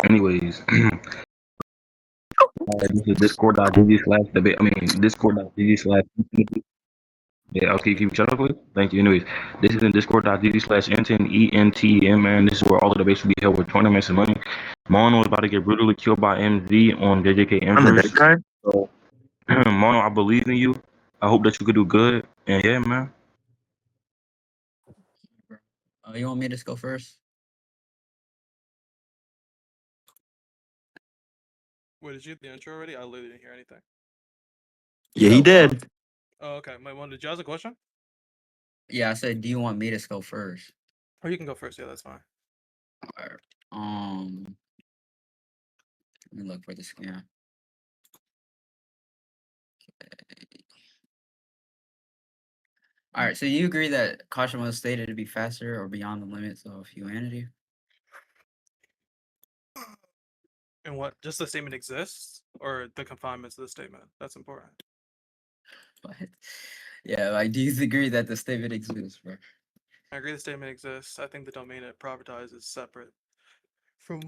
Anyways, this is discord.gg slash debate. I mean, discord.gg slash. Yeah, okay, keep shut up, please. Thank you. Anyways, this is in discord.gg slash Enten, ENTM, man. This is where all of the debates will be held with tournaments and money. Mono is about to get brutally killed by MZ on JJK I'm the bad Empress. guy. So, Mono, I believe in you. I hope that you could do good. And yeah, man. You want me to just go first? Wait, did you do the intro already? I literally didn't hear anything. Yeah, he did. Oh, okay. My one. Did you ask a question? Yeah, I said, do you want me to go first? Oh, you can go first. Yeah, that's fine. Alright. Let me look for the scan. Alright, so you agree that KASHIMO is stated to be faster or beyond the limits of humanity? And what? Just the statement exists, or the confinements of the statement? That's important. What? Yeah, like, do you agree that the statement exists, bro? I agree the statement exists. I think the domain it privatizes is separate from.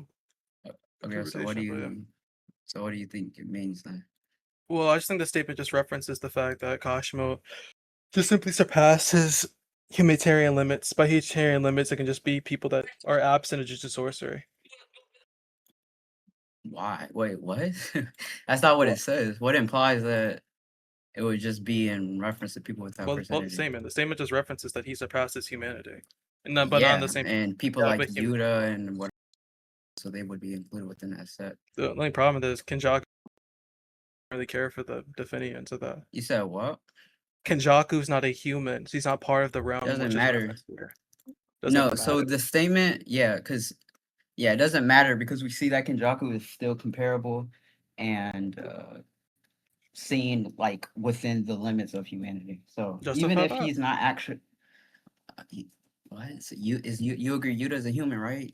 Okay, so what do interpretation, but yeah. you so what do you think it means then? Well, I just think the statement just references the fact that Kashimo just simply surpasses humanitarian limits. By humanitarian limits, it can just be people that are absent of jujutsu sorcery. Why? Wait, what? That's not what it says. What implies that it would just be in reference to people without Well, the personality? statement. The statement just references that he surpasses humanity, and not, but not Yeah, in the same. and people Yeah, like but Yuta and what, so they would be included within that set. The only problem is Kenjaku really care for the definitions of that. You said what? Kenjaku's not a human. He's not part of the realm. Doesn't which matter. Is referenced here. No, Doesn't so matter. the statement, yeah, because yeah, it doesn't matter because we see that Kenjaku is still comparable and seen like within the limits of humanity. So even Justify if that. he's not actually, what? So you agree Yuta is a human, right?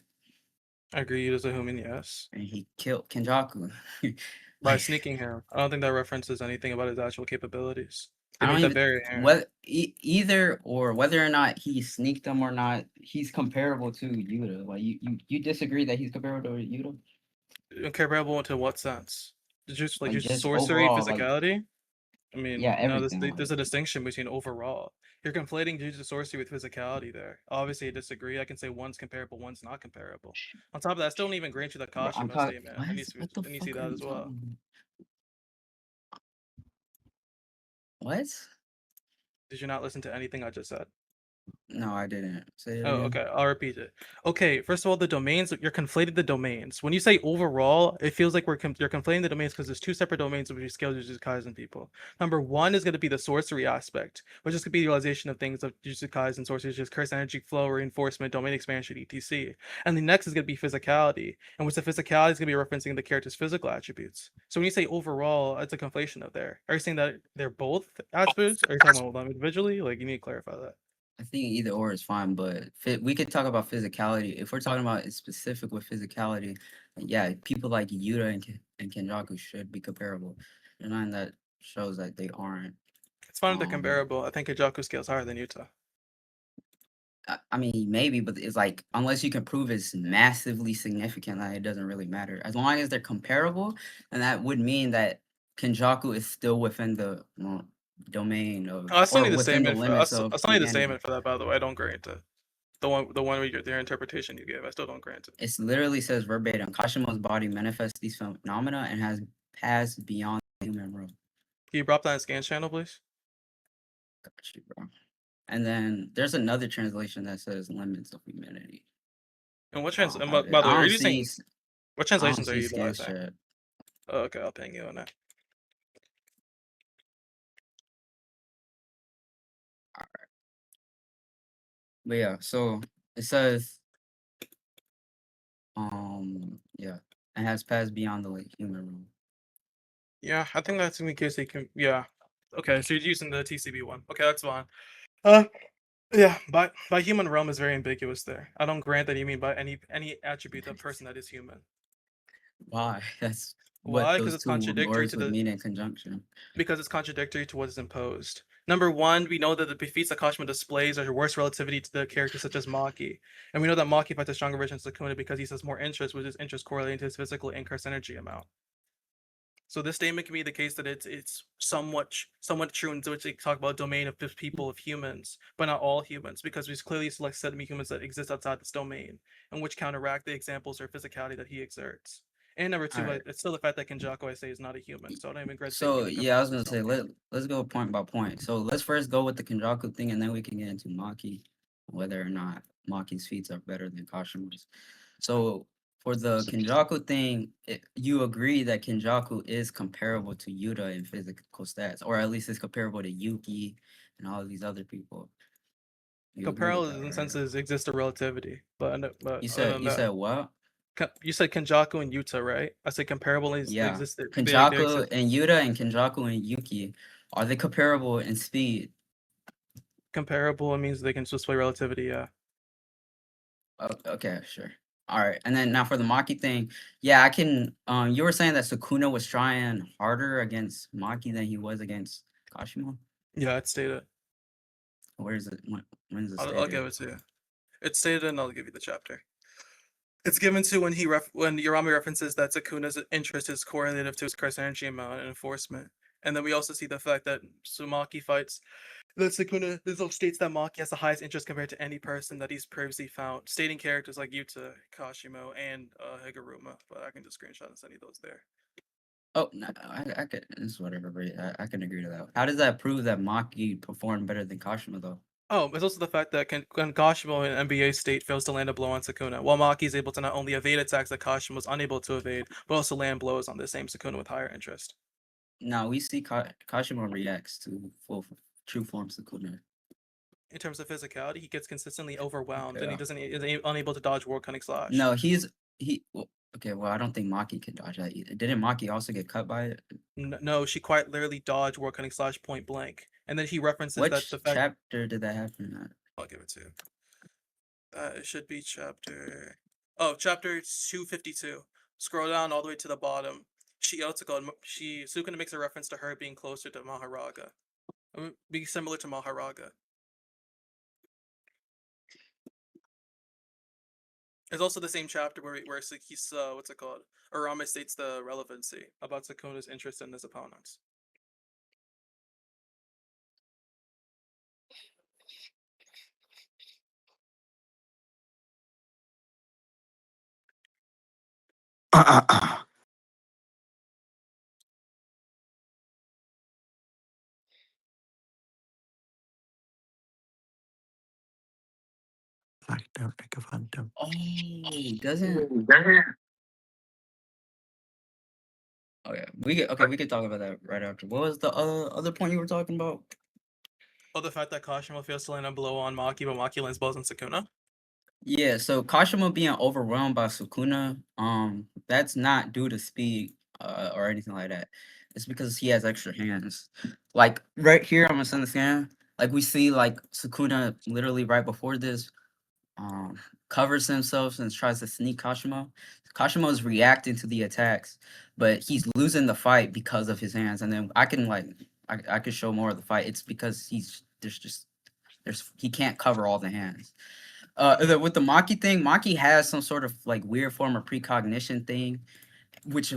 I agree. He is a human, yes. And he killed Kenjaku. By sneaking him. I don't think that references anything about his actual capabilities. They I don't make that even very apparent. what either or whether or not he sneaked them or not, he's comparable to Yuta. Like you disagree that he's comparable to Yuta? Comparable into what sense? Just like Like, just just sorcery, overall, like, physicality. I mean, yeah, no, everything. there's a distinction between overall. You're conflating jujutsu sorcery with physicality there. Obviously, I disagree. I can say one's comparable, one's not comparable. On top of that, I still don't even grant you the Bro, I'm Kashima talking. statement. What? I need to, What the I need to see fuck are that you as well. talking about? What? Did you not listen to anything I just said? No, I didn't. Say it Oh, again. okay. I'll repeat it. Okay, first of all, the domains, you're conflated the domains. When you say overall, it feels like you're conflating the domains because there's two separate domains of which you scale Jujutsu Kaisen people. Number one is going to be the sorcery aspect, which is going to be the realization of things of Jujutsu Kaisen sorcery, which is curse energy flow, reinforcement, domain expansion, etc. And the next is going to be physicality, in which the physicality is going to be referencing the character's physical attributes. So when you say overall, it's a conflation of there. Are you saying that they're both attributes? Or are you talking about them individually? Like, you need to clarify that. I think either or is fine, but we could talk about physicality. If we're talking about it specific with physicality, yeah, people like Yuta and Kenjaku should be comparable. And none that shows that they aren't. It's fine if they're comparable. I think Kenjaku scales higher than Yuta. I mean, maybe, but it's like, unless you can prove it's massively significant, like, it doesn't really matter. As long as they're comparable, and that would mean that Kenjaku is still within the domain of, I still or need the within the statement for limits I of still need the humanity. statement for that, by the way. I don't grant it. The one with your interpretation you gave, I still don't grant it. It literally says verbatim, Kashimo's body manifests these phenomena and has passed beyond the human realm. Can you drop that in scan channel, please? Got you, bro. And then there's another translation that says limits of humanity. And what by the way, are you using what translations are you utilizing? Oh, okay, I'll ping you on that. All right. But yeah, so it says, yeah, it has passed beyond the human realm. Yeah, I think that's in the case they can. Yeah, okay. So you're using the TCB one. Okay, that's fine. Yeah, by human realm is very ambiguous there. I don't grant that you mean by any attribute of person that is human. Why? That's why? what Because those it's two contradictory words to would the mean in conjunction. Because it's contradictory to what is imposed. Number one, we know that the defeats that Kashimo displays are worse relativity to the characters such as Maki. And we know that Maki fights a stronger version of Sukuna because he has more interest, with his interest correlating to his physical and curse energy amount. So this statement can be the case that it's somewhat true in which they talk about domain of people of humans, but not all humans, because we clearly select set of humans that exist outside this domain, and which counteract the examples or physicality that he exerts. And number two, Alright. it's still the fact that Kenjaku, I say, is not a human, so I don't even grant So yeah, I was gonna say let's go point by point. So let's first go with the Kenjaku thing, and then we can get into Maki, whether or not Maki's feats are better than Kashimo's. So for the Kenjaku thing, you agree that Kenjaku is comparable to Yuta in physical stats, or at least it's comparable to Yuki and all of these other people. You agree with comparable that, in right? senses exist a relativity, but You said what? You said Kenjaku and Yuta, right? I said comparable is Yeah, exist. They Kenjaku exist. and Yuta and Kenjaku and Yuki, are they comparable in speed? Comparable means they can display relativity. Yeah. Okay, sure. All right, and then now for the Maki thing, yeah, I can. You were saying that Sukuna was trying harder against Maki than he was against Kashimo. Yeah, it's stated. Where is it? When's it I'll stated? give it to you. It's stated, and I'll give you the chapter. It's given to when Urami references that Sukuna's interest is correlative to his curse energy amount and enforcement. And then we also see the fact that Sumaki fights that Sukuna states that Maki has the highest interest compared to any person that he's previously found, stating characters like Yuta, Kashimo, and Higuruma. But I can just screenshot and send you those there. Oh, no, I could. It's whatever, but I can agree to that. How does that prove that Maki performed better than Kashimo though? Oh, it's also the fact that when Kashimo in NBA State fails to land a blow on Sukuna, while Maki is able to not only evade attacks that Kashimo was unable to evade, but also land blows on the same Sukuna with higher interest. Now we see Kashimo reacts to true form Sukuna. In terms of physicality, he gets consistently overwhelmed, and is unable to dodge War Cunning Slash. No, okay. Well, I don't think Maki can dodge that either. Didn't Maki also get cut by it? No, she quite literally dodged War Cunning Slash point blank, and then he references that the fact. Chapter did that happen at? I'll give it to you. It should be chapter 252. Scroll down all the way to the bottom. Sukuna makes a reference to her being closer to Maharaga. Be similar to Maharaga. It's also the same chapter where he's what's it called? Urame states the relevancy about Sukuna's interest in his opponents. Oh, doesn't. Okay, we can talk about that right after. What was the other point you were talking about? Oh, the fact that Kashimo fails to land a blow on Maki, but Maki lands blows on Sukuna? Yeah, so Kashimo being overwhelmed by Sukuna, that's not due to speed or anything like that. It's because he has extra hands. Like right here, I'm gonna send the scan. Like we see, like Sukuna literally right before this, covers himself and tries to sneak Kashimo. Kashimo is reacting to the attacks, but he's losing the fight because of his hands. And then I could show more of the fight. It's because he can't cover all the hands. With the Maki thing, Maki has some sort of like weird form of precognition thing, which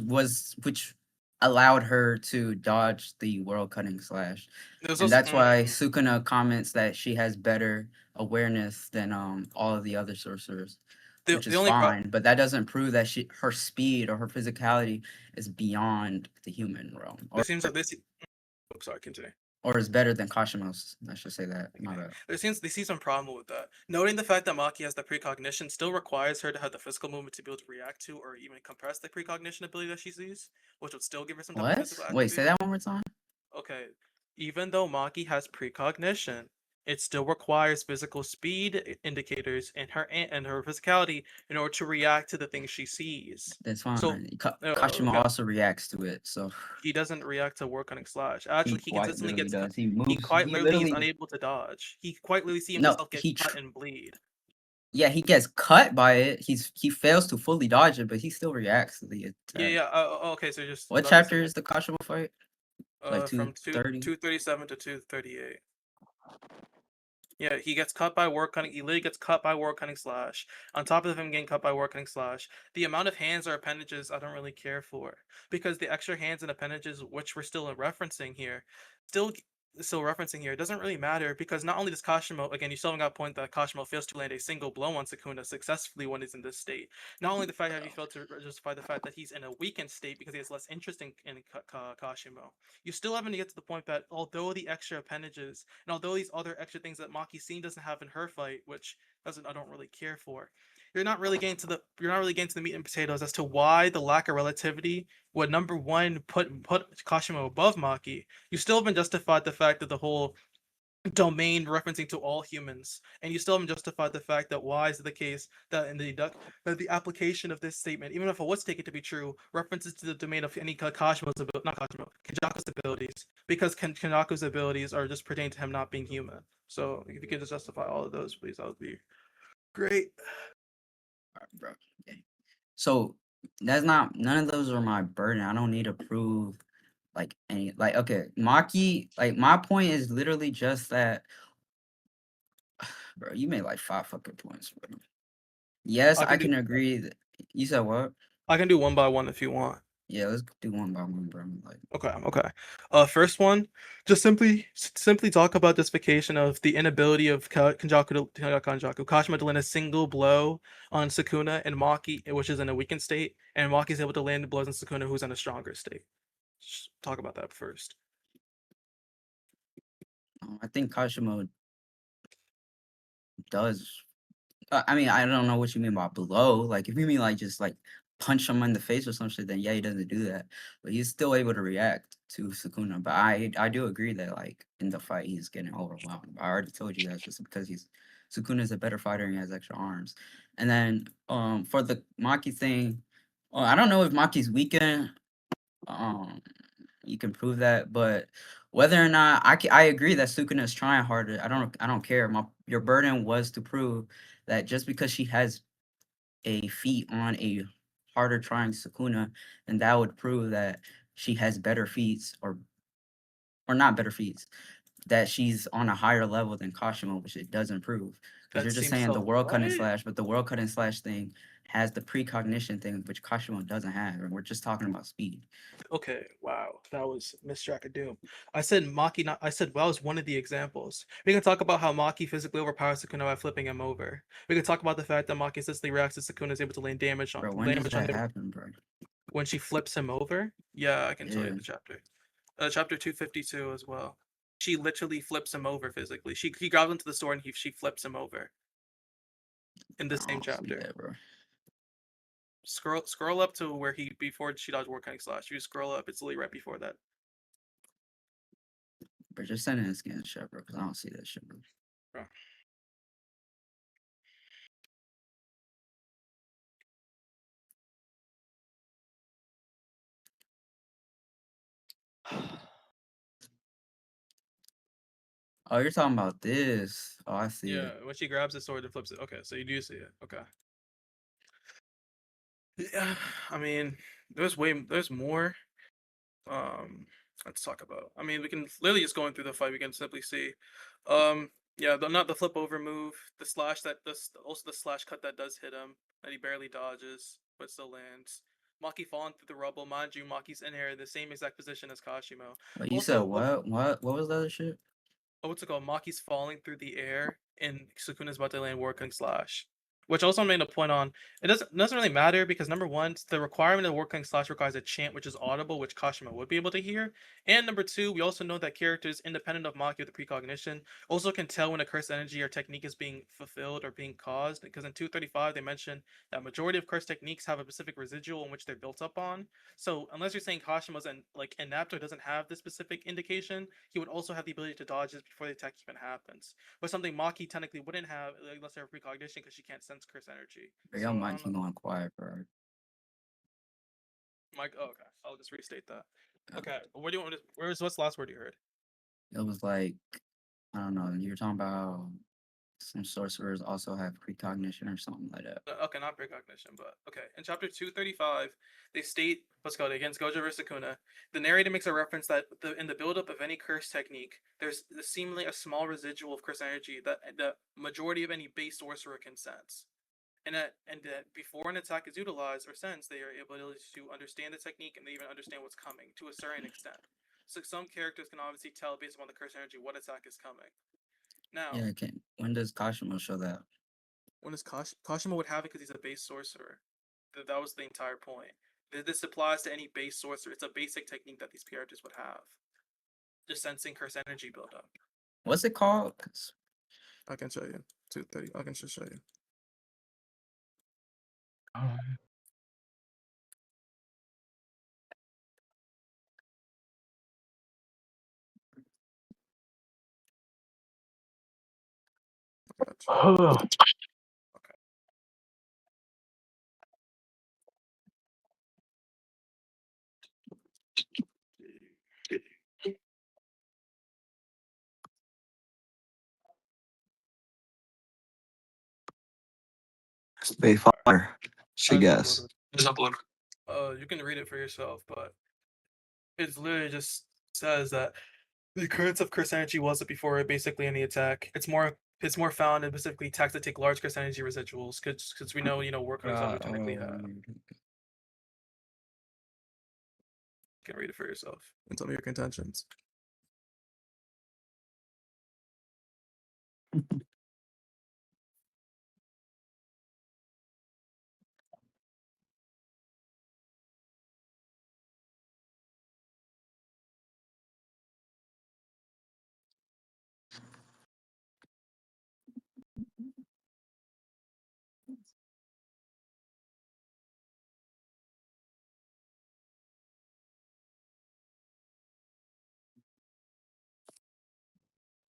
allowed her to dodge the World Cutting Slash. And that's why Sukuna comments that she has better awareness than all of the other sorcerers, which is fine. But that doesn't prove that her speed or her physicality is beyond the human realm. It seems like this. Oh, sorry, continue. Or is better than Kashimo's. I should say that. My bad. They see some problem with that. Noting the fact that Maki has the precognition still requires her to have the physical movement to be able to react to or even compress the precognition ability that she sees, which would still give her some type of physical attribute. Wait, say that one more time. Okay, even though Maki has precognition, it still requires physical speed indicators and her physicality in order to react to the things she sees. That's fine. So, Kashimo also reacts to it, so he doesn't react to War Cunning Slash. Actually, he consistently gets cut. He is unable to dodge. He quite literally sees himself get cut and bleed. Yeah, he gets cut by it. He fails to fully dodge it, but he still reacts to the attack. Yeah. Okay, so just what chapter is the Kashimo fight? Like From 230. 237 to 238. Yeah, he gets cut by War Cutting. He literally gets cut by War Cutting Slash. On top of him getting cut by War Cutting Slash, the amount of hands or appendages I don't really care for, because the extra hands and appendages, which we're still referencing here, still still referencing here, it doesn't really matter, because not only does Kashimo, again, you still haven't got a point that Kashimo fails to land a single blow on Sukuna successfully when he's in this state. Not only the fact that he failed to justify the fact that he's in a weakened state because he has less interest in Kashimo, you still haven't get to the point that although the extra appendages and although these other extra things that Maki Scene doesn't have in her fight, which I don't really care for, you're not really getting to the meat and potatoes as to why the lack of relativity would, number one, put Kashimo above Maki. You still haven't justified the fact that the whole domain referencing to all humans, and you still haven't justified the fact that why is it the case that in that the application of this statement, even if it was taken to be true, references to the domain of any Kashimo's ability, not Kashimo, Kenjaku's abilities, because Kenjaku's abilities are just pertaining to him not being human. So if you could just justify all of those, please, that would be great. All right, bro. Okay. So none of those are my burden. I don't need to prove like any, like, okay, Maki, like, my point is literally just that, bro, you made like 5 fucking points, bro. Yes, I can agree that you said what? I can do one by one if you want. Yeah, let's do one by one, bro. Like, Okay. First one, just simply talk about justification of the inability of Kashima to land a single blow on Sukuna and Maki, which is in a weakened state, and Maki's able to land blows on Sukuna, who's in a stronger state. Just talk about that first. I think Kashimo does. I mean, I don't know what you mean by blow. Like, if you mean like just like punch him in the face or some shit, then yeah, he doesn't do that. But he's still able to react to Sukuna. But I do agree that like in the fight he's getting overwhelmed. I already told you that's just because Sukuna is a better fighter and he has extra arms. And then for the Maki thing, I don't know if Maki's weakened. You can prove that, but whether or not I agree that Sukuna is trying harder. I don't care. Your burden was to prove that just because she has a feat on a harder trying Sukuna, then that would prove that she has better feats or not better feats, that she's on a higher level than Kashimo, which it doesn't prove. Because you're just saying the world cut and slash, but the world cut and slash thing has the precognition thing, which Kashimo doesn't have, and we're just talking about speed. Okay, wow, that was Mr. Akadum. I said Maki, not I said well was one of the examples. We can talk about how Maki physically overpowers Sukuna by flipping him over. We can talk about the fact that Maki instantly reacts to Sukuna is able to land damage on. Bro, when does that happen, bro? When she flips him over? Yeah, I can tell you Yeah. the chapter. Chapter 252 as well. She literally flips him over physically. He grabs into the sword and she flips him over. In the same chapter. That, bro. Scroll up to where before she dodged War Cutting Slash. You scroll up, it's literally right before that. But just send it in scan shot, bro, because I don't see that shit, bro. Oh, you're talking about this. Oh, I see it. When she grabs the sword and flips it. Okay, so you do see it. Okay. Yeah, I mean, there's more. Let's talk about. I mean, we can literally just going through the fight. We can simply see, yeah, not the flip over move, the slash also the slash cut that does hit him, and he barely dodges, but still lands. Maki falling through the rubble. Mind you, Maki's in here in the same exact position as Kashimo. Wait, you said what? What was the other shit? Oh, what's it called? Maki's falling through the air, and Sukuna's about to land War King Slash. Which also made a point on, it doesn't really matter because number one, the requirement of War King Slash requires a chant which is audible, which Kashima would be able to hear. And number two, we also know that characters independent of Maki with the precognition also can tell when a cursed energy or technique is being fulfilled or being caused. Because in 235 they mention that majority of cursed techniques have a specific residual in which they're built up on. So unless you're saying Kashima's inept or doesn't have this specific indication, he would also have the ability to dodge this before the attack even happens. But something Maki technically wouldn't have unless they have precognition because she can't sense curse energy. Y'all might keep going quiet, bro. Mike, oh, okay. I'll just restate that. Okay, what do you want? What's the last word you heard? It was like, I don't know. You were talking about Some sorcerers also have precognition or something like that. Okay, not precognition, but okay. In chapter 235, they state, let's go against Gojo versus Sukuna. The narrator makes a reference that in the buildup of any curse technique, there's seemingly a small residual of curse energy that the majority of any base sorcerer can sense. And that before an attack is utilized or sensed, they are able to understand the technique and they even understand what's coming to a certain extent. So some characters can obviously tell based upon the curse energy what attack is coming. Now, Yeah, when does Kashimo show that? when is Kashimo would have it because he's a base sorcerer. That was the entire point. This applies to any base sorcerer. It's a basic technique that these characters would have. Just sensing curse energy buildup. What's it called? I can show you. 230. I can just show you. Stay fire. She guess. You can read it for yourself, but it's literally just says that the occurrence of curse energy wasn't before basically any attack. It's more found in specifically attacks that take large curse energy residuals, because we know war codes don't technically have. You can read it for yourself and tell me your contentions.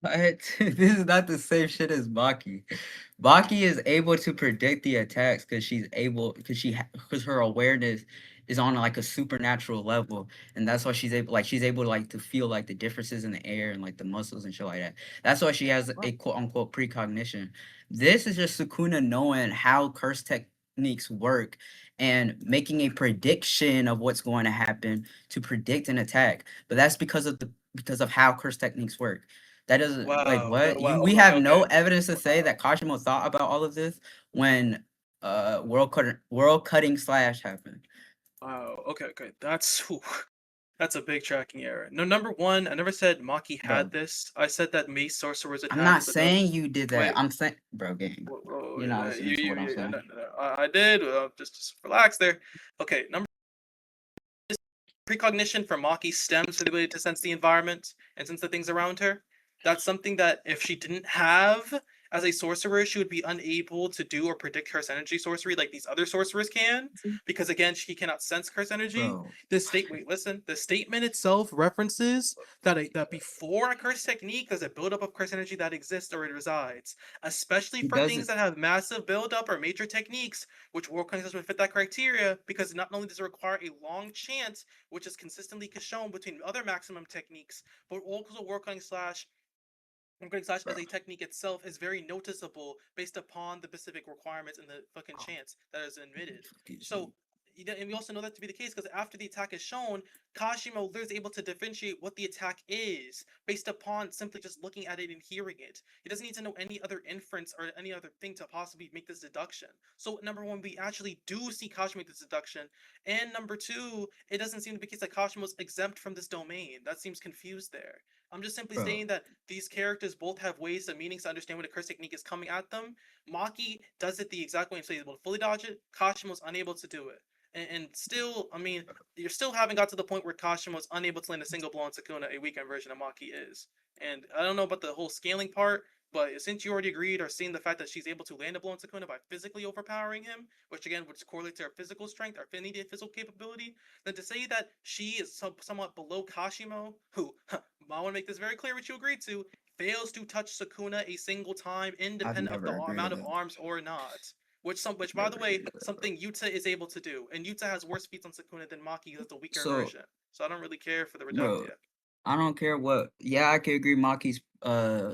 What? This is not the same shit as Baki. Baki is able to predict the attacks because her awareness is on like a supernatural level, and that's why she's able like to feel like the differences in the air and like the muscles and shit like that. That's why she has a quote unquote precognition. This is just Sukuna knowing how curse techniques work and making a prediction of what's going to happen to predict an attack. But that's because of how curse techniques work. That doesn't like Wow. what Wow. we have no Okay. evidence to say that Kashimo thought about all of this when world cutting slash happened. Wow. Okay. That's a big tracking error. No, number one, I never said Maki had Bro, this. I said that Mace sorcerers would I'm have not it, but no. saying you did that. Wait. I'm saying, bro, gang. You're not listening to what I'm saying. No, I did. Just relax there. Okay. Number precognition for Maki stems from the ability to sense the environment and sense the things around her. That's something that if she didn't have as a sorcerer, she would be unable to do or predict curse energy sorcery like these other sorcerers can, because again, she cannot sense curse energy. Bro, The statement itself references that before a curse technique, there's a buildup of curse energy that exists or it resides, especially he for things doesn't. that have massive buildup or major techniques, which world conquest would fit that criteria, because not only does it require a long chance, which is consistently shown between other maximum techniques, but also world cutting slash as a technique itself is very noticeable based upon the specific requirements and the fucking chance that is admitted. So, and we also know that to be the case because after the attack is shown, Kashimo is able to differentiate what the attack is based upon simply just looking at it and hearing it. He doesn't need to know any other inference or any other thing to possibly make this deduction. So, number one, we actually do see Kashimo make this deduction, and number two, it doesn't seem to be the case that Kashimo's exempt from this domain. That seems confused there. I'm just simply saying that these characters both have ways and meanings to understand when a curse technique is coming at them. Maki does it the exact way, so he's able to fully dodge it. Kashimo's unable to do it. And still, I mean, you still haven't got to the point where Kashimo's unable to land a single blow on Sukuna, a weekend version of Maki is. And I don't know about the whole scaling part, but since you already agreed or seen the fact that she's able to land a blow on Sukuna by physically overpowering him, which again would correlate to her physical strength, or immediate physical capability, then to say that she is somewhat below Kashimo, who, I want to make this very clear what you agreed to, fails to touch Sukuna a single time, independent of the amount of arms or not. Which by the way, something Yuta is able to do, and Yuta has worse feats on Sukuna than Maki, that's a weaker version. So I don't really care for the Bro, reductia. I don't care what. Yeah, I can agree. Maki's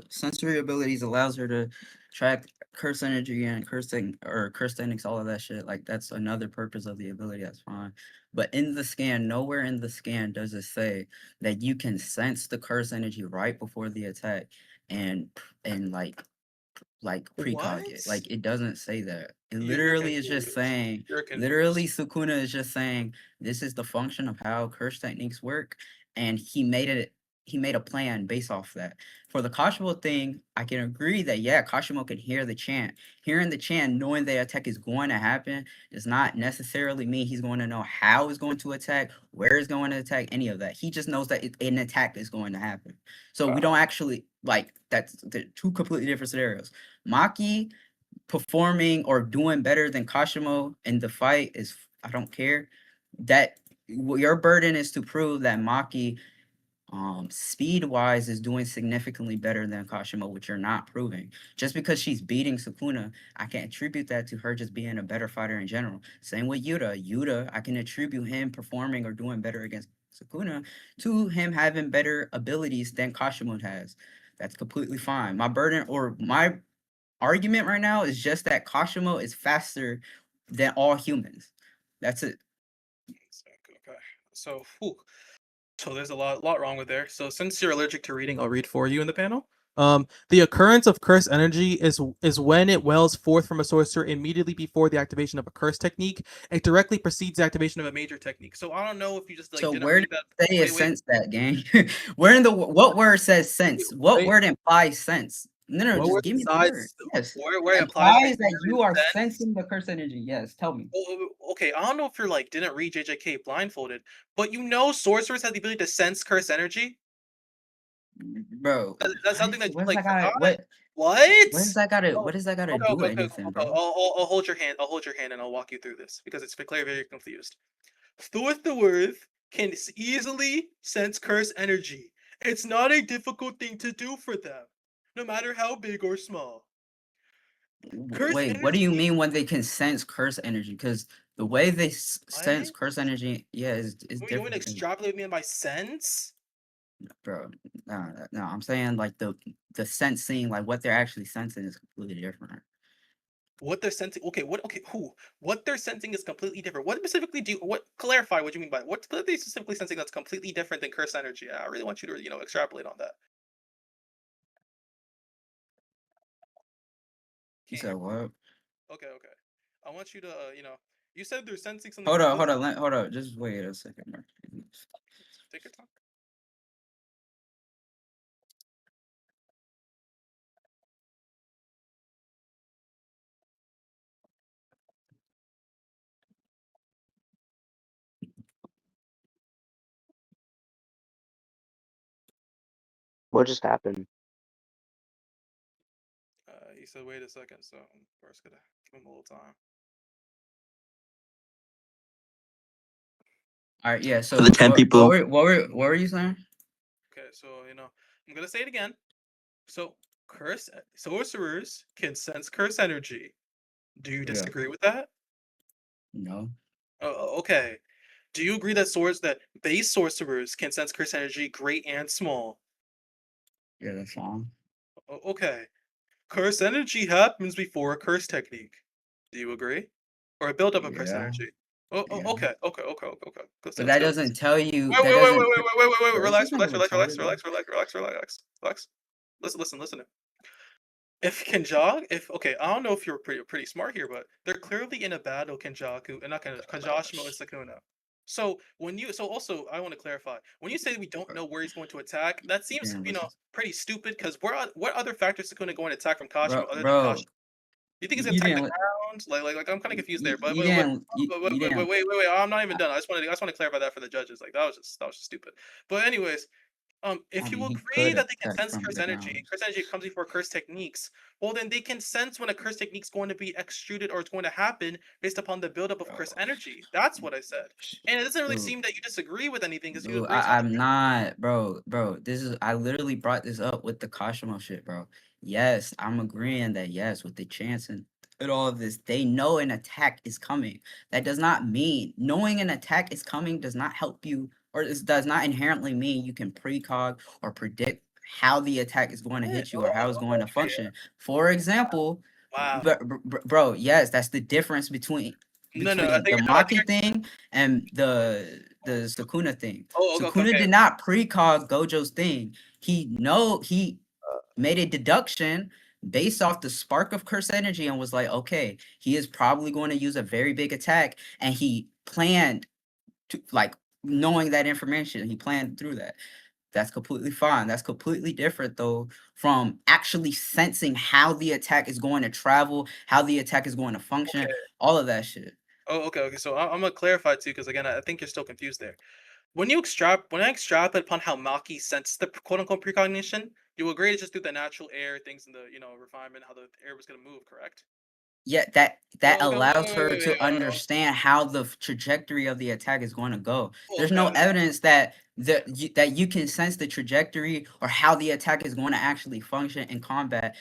sensory abilities allows her to track curse energy and curse techniques, all of that shit. Like that's another purpose of the ability. That's fine. But in the scan, nowhere in the scan does it say that you can sense the curse energy right before the attack and precog it. What? Like it doesn't say that. It You're literally is just confused. saying. You're confused. Literally, Sukuna is just saying this is the function of how curse techniques work, and he made it. He made a plan based off that. For the Kashimo thing, I can agree that yeah, Kashimo can hear the chant. Hearing the chant, knowing the attack is going to happen, does not necessarily mean he's going to know how it's going to attack, where it's going to attack, any of that. He just knows that an attack is going to happen. So we don't actually like that's the two completely different scenarios. Maki performing or doing better than Kashimo in the fight is I don't care. That your burden is to prove that Maki speed wise is doing significantly better than Kashimo, which you're not proving. Just because she's beating Sukuna, I can attribute that to her just being a better fighter in general. Same with Yuta. Yuta, I can attribute him performing or doing better against Sukuna to him having better abilities than Kashimo has. That's completely fine. My burden or my argument right now is just that Kashimo is faster than all humans. That's it. Okay. So there's a lot wrong with there. So since you're allergic to reading, I'll read for you in the panel. The occurrence of curse energy is when it wells forth from a sorcerer immediately before the activation of a curse technique. It directly precedes the activation of a major technique. So I don't know if you just like So didn't where read did that. it say it sense that, gang? Where in the what word says sense? What Wait. word implies sense? No, What just word give me the besides- word. Yes. Where it applies Implies that you are sense? sensing the curse energy. Yes, tell me. Okay, I don't know if you're like didn't read JJK blindfolded, but you know sorcerers have the ability to sense curse energy. Bro. That's something that you What's like that gotta, forgot. what What? does that gotta Oh, what does that gotta Okay, do okay, with okay, anything, okay. bro? I'll hold your hand. I'll hold your hand and I'll walk you through this because it's clearly very confused. Thorthworth can easily sense curse energy. It's not a difficult thing to do for them, no matter how big or small. Curse Wait, what do you energy- mean when they can sense curse energy? Because the way they sense What? curse energy, yeah, is You want to different. extrapolate me by sense? Bro, no, I'm saying like the sensing, like what they're actually sensing is completely different. What they're sensing? Okay, what they're sensing is completely different. What specifically clarify what you mean by it. What are they specifically sensing that's completely different than curse energy? I really want you to extrapolate on that. You said what? Okay. I want you to you said they're sensing something. Hold on. Just wait a second, bro. Take your time. What just happened? He said, "Wait a second." So I'm first gonna give him a little time. All right, yeah. So For the 10 people. What were you saying? Okay, so I'm gonna say it again. So curse sorcerers can sense curse energy. Do you Yeah. disagree with that? No. Okay. Do you agree that base sorcerers can sense curse energy, great and small? Yeah, that's fine. Okay. Curse energy happens before a curse technique. Do you agree? Or a buildup of curse Yeah. energy? Yeah. Okay. But that doesn't tell you. Wait. Bro, Relax. this nigga Relax. Listen. If I don't know if you're pretty smart here, but they're clearly in a battle, Kenjaku, and not Kanjashimo and Sukuna. So also I want to clarify when you say we don't know where he's going to attack, that seems Damn, pretty stupid because what other factors is going to go and attack from Kashimo other than bro, Kashimo? You think he's you gonna attack the didn't. ground? Like I'm kind of confused there. But You wait, didn't. wait. I'm not even done. I just want to clarify that for the judges. Like that was just stupid. But anyways, if I you mean, he agree could that they can attack sense from curse the energy, ground. curse energy comes before curse techniques, well then they can sense when a curse technique's going to be extruded or it's going to happen based upon the buildup of curse energy. That's what I said. And it doesn't really seem that you disagree with anything because you agree. I'm not, bro. I literally brought this up with the Kashimo shit, bro. Yes, I'm agreeing that yes, with the chance and all of this, they know an attack is coming. That does not mean knowing an attack is coming does not help you or it does not inherently mean you can precog or predict how the attack is going to hit you or how it's going to function. For example, Wow. bro, yes, that's the difference between No, I think the I Maki thing and the Sukuna thing. Oh, okay, Sukuna okay. did not precog Gojo's thing. He made a deduction based off the spark of curse energy and was like, okay, he is probably going to use a very big attack, and he planned to, like, knowing that information, he planned through that. That's completely fine. That's completely different, though, from actually sensing how the attack is going to travel, how the attack is going to function, all of that shit. Oh, okay. So I'm gonna clarify too, because again, I think you're still confused there. When I extrapolate upon how Maki sensed the quote unquote precognition, you agree to just do the natural air things and the refinement, how the air was gonna move, correct? Yeah, that Okay, allows her wait, to understand how the trajectory of the attack is going to go. There's Okay, no evidence that you can sense the trajectory or how the attack is going to actually function in combat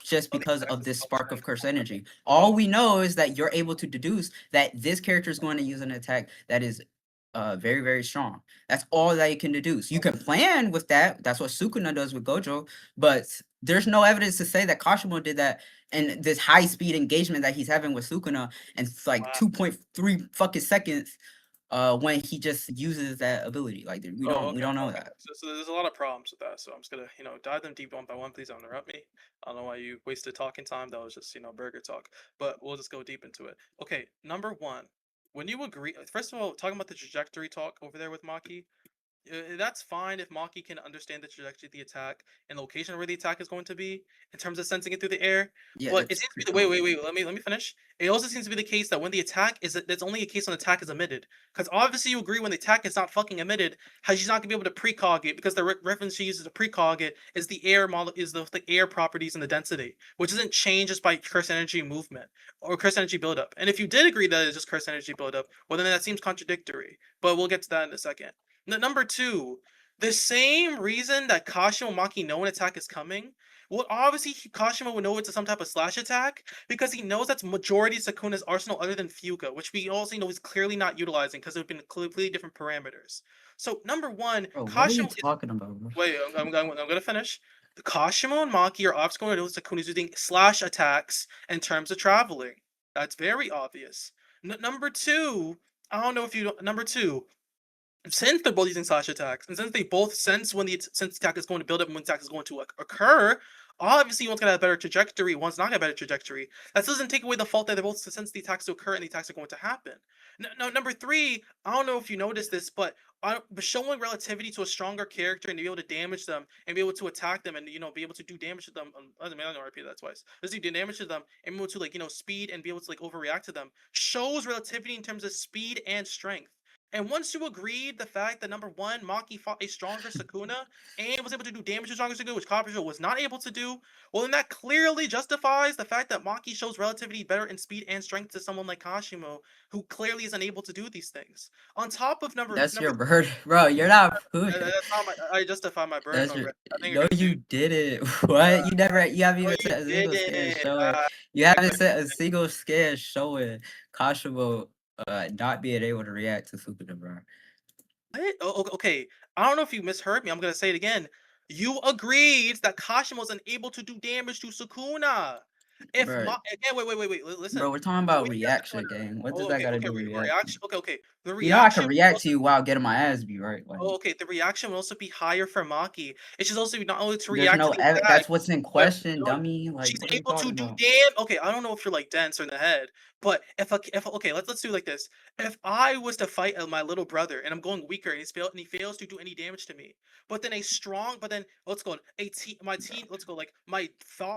just because of this spark of curse energy. All we know is that you're able to deduce that this character is going to use an attack that is very, very strong. That's all that you can deduce. You can plan with that. That's what Sukuna does with Gojo, but there's no evidence to say that Kashimo did that in this high speed engagement that he's having with Sukuna in like 2.3 fucking seconds when he just uses that ability. Like we don't know that. So there's a lot of problems with that. So I'm just gonna dive them deep one by one. Please don't interrupt me. I don't know why you wasted talking time. That was just burger talk. But we'll just go deep into it. Okay, number one, when you agree, first of all, talking about the trajectory talk over there with Maki, that's fine if Maki can understand the trajectory of the attack and location where the attack is going to be in terms of sensing it through the air. Yeah, but it seems to be the wait. Let me finish. It also seems to be the case that when the attack is, it's only a case when the attack is emitted. Because obviously you agree when the attack is not fucking emitted, how she's not gonna be able to precog it because the reference she uses to precog it is the air model, is the air properties and the density, which isn't changed just by curse energy movement or curse energy buildup. And if you did agree that it's just curse energy buildup, well then that seems contradictory. But we'll get to that in a second. Number two, the same reason that Kashimo and Maki know an attack is coming, well, obviously Kashimo would know it's some type of slash attack because he knows that's majority of Sukuna's arsenal other than Fuga, which we also know he's clearly not utilizing because it would have been completely different parameters. So number one, Bro, Kashimo what are you talking about? Bro? Wait, I'm gonna finish. The Kashimo and Maki are obviously going to know Sukuna's using slash attacks in terms of traveling. That's very obvious. Number two, I don't know if you. Number two, since they're both using slash attacks, and since they both sense when the attack is going to build up and when the attack is going to occur, obviously one's gonna have a better trajectory, one's not gonna have a better trajectory. That doesn't take away the fault that they both sense the attacks to occur and the attacks are going to happen. No, number three, I don't know if you noticed this, but showing relativity to a stronger character and to be able to damage them and be able to attack them and be able to do damage to them. I don't know, repeat that twice. Just do damage to them and be able to speed and be able to overreact to them shows relativity in terms of speed and strength. And once you agreed the fact that number one, Maki fought a stronger Sukuna and was able to do damage to stronger Sukuna, which Kabuto was not able to do, well, then that clearly justifies the fact that Maki shows relativity better in speed and strength to someone like Kashimo, who clearly is unable to do these things. On top of That's your bird, bro. You're not proving. That's not I justify my burden already. No, you didn't. What? You haven't even said a single scare showing. You haven't said a single scare showing Kashimo not being able to react to Sukuna, bro. What? Okay. I don't know if you misheard me. I'm gonna say it again. You agreed that Kashimo was unable to do damage to Sukuna. If Bro. Wait. Listen. Bro, we're talking about reaction game. What does that gotta do with reaction? Okay. The reaction. You know I can react to you while getting my ass beat, right? Like, okay. The reaction will also be higher for Maki. It's just also not only to there's react. no that's what's in question, dummy. Like, she's able to do Okay, I don't know if you're dense or in the head, but if okay, let's do it like this. If I was to fight my little brother and I'm going weaker and he fails to do any damage to me, but then let's go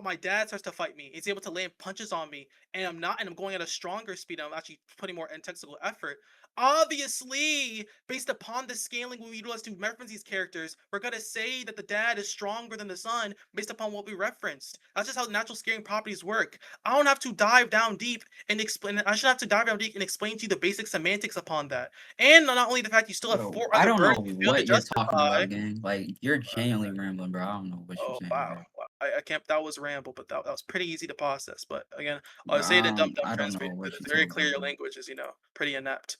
my dad starts to fight me. He's able to land punches on me, and I'm going at a stronger speed. I'm actually putting more intensical effort. Obviously, based upon the scaling we utilize to reference these characters, we're gonna say that the dad is stronger than the son based upon what we referenced. That's just how natural scaling properties work. I don't have to dive down deep and explain. I should have to dive down deep and explain to you the basic semantics upon that. And not only the fact you still have four other birds to what you're talking about, gang. Like, you're genuinely rambling, bro. I don't know what you're saying. Wow. I can't. That was ramble, but that was pretty easy to process. But again, I'll say it in dumb translation. It's very clear your language is pretty inept.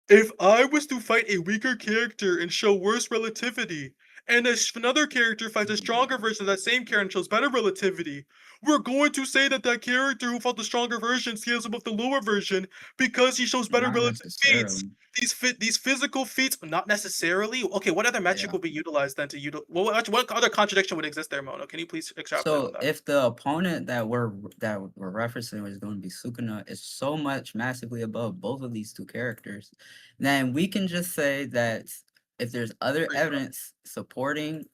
If I was to fight a weaker character and show worse relativity, and another character fights a stronger version of that same character and shows better relativity, we're going to say that that character who fought the stronger version scales above the lower version because he shows better Not relative feats. necessarily. These physical feats, not necessarily. Okay, what other metric Yeah. would be utilized then to what other contradiction would exist there, Mono? Can you please extrapolate on So that? if the opponent that we're referencing is going to be Sukuna is so much massively above both of these two characters, then we can just say that if there's other Freeze, bro. evidence supporting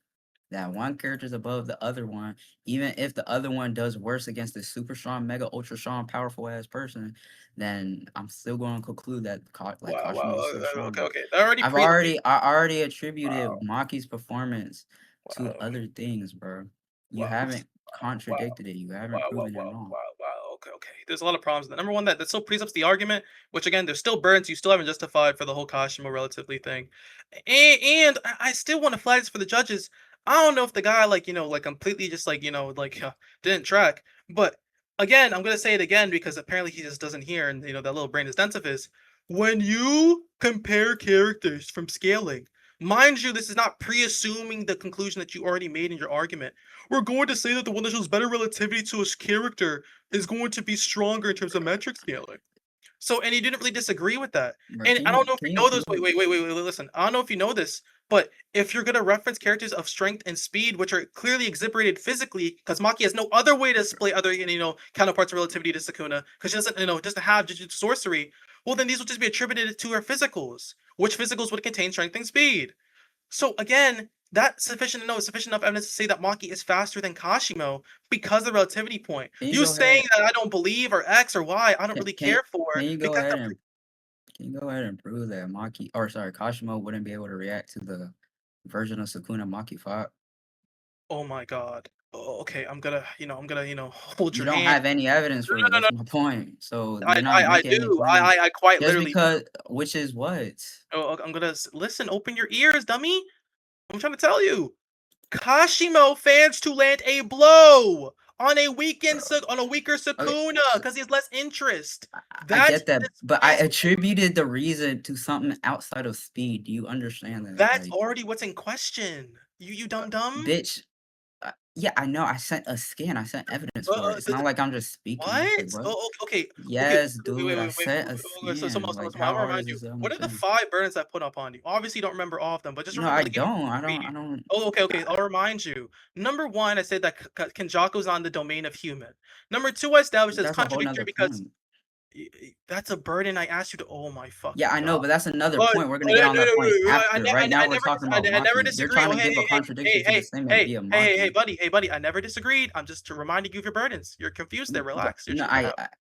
that one character is above the other one, even if the other one does worse against this super strong, mega ultra strong, powerful ass person, then I'm still going to conclude that Wow, Kashimo is still okay, stronger. okay. That already I already attributed Maki's performance to Wow. other things, bro. You Wow. haven't contradicted it. You haven't proven it wrong. Wow. Okay. There's a lot of problems with that. Number one, that still presups the argument, which again, there's still burdens you still haven't justified for the whole Kashimo relatively thing. And I still want to flag this for the judges. I don't know if the guy completely just didn't track, but again, I'm gonna say it again because apparently he just doesn't hear, and that little brain is dense of his. When you compare characters from scaling, mind you, this is not pre-assuming the conclusion that you already made in your argument. We're going to say that the one that shows better relativity to his character is going to be stronger in terms of metric scaling. So, and he didn't really disagree with that. Bro, And I don't know if can you know this. prove- Wait, listen. I don't know if you know this, but if you're gonna reference characters of strength and speed, which are clearly exhibited physically, because Maki has no other way to display other counterparts of relativity to Sukuna, because she doesn't have Jujutsu sorcery. Well, then these will just be attributed to her physicals, which physicals would contain strength and speed. So again, that's sufficient enough evidence to say that Maki is faster than Kashimo because of the relativity point. Can You go saying ahead- that I don't believe or X or Y, I don't can- really can- care for Can you go because ahead and prove that Kashimo wouldn't be able to react to the version of Sukuna Maki fought? oh my god. Oh, okay, I'm gonna hold You your don't hand. have any evidence for it. No. That's my point. So I you're not making any do. claims. I quite Just literally. because, which is what? Oh, I'm gonna listen. Open your ears, dummy. I'm trying to tell you. Kashimo fans to land a blow on a weaker Sukuna because he has less interest. I get that, but I attributed the reason to something outside of speed. Do you understand that? That's already what's in question. You dumb. Bitch. Yeah, I know. I sent a scan. I sent evidence for it. It's not like I'm just speaking. What? Like, Oh, okay. Yes, Okay. dude. I sent a So scan. someone Like, I'm how gonna hard remind is you. this? What are the 5 burdens I put up on you? Obviously, you don't remember all of them, but just No, remember. I don't. I don't. Oh, okay. I'll remind you. Number 1, I said that Kenjaku is on the domain of human. Number 2, I established that it's That's a whole contradictory nother because point. that's a burden I asked you to. Oh my fucking Yeah, I know, God. but that's another But- point. We're gonna get on that point I after. ne- I Right ne- now, I we're never talking dis- about I never Maki. They're disagree. trying Oh, to give a contradiction to the statement via Maki. Hey, buddy. I never disagreed. I'm just reminding you of your burdens. You're confused there. Relax. No,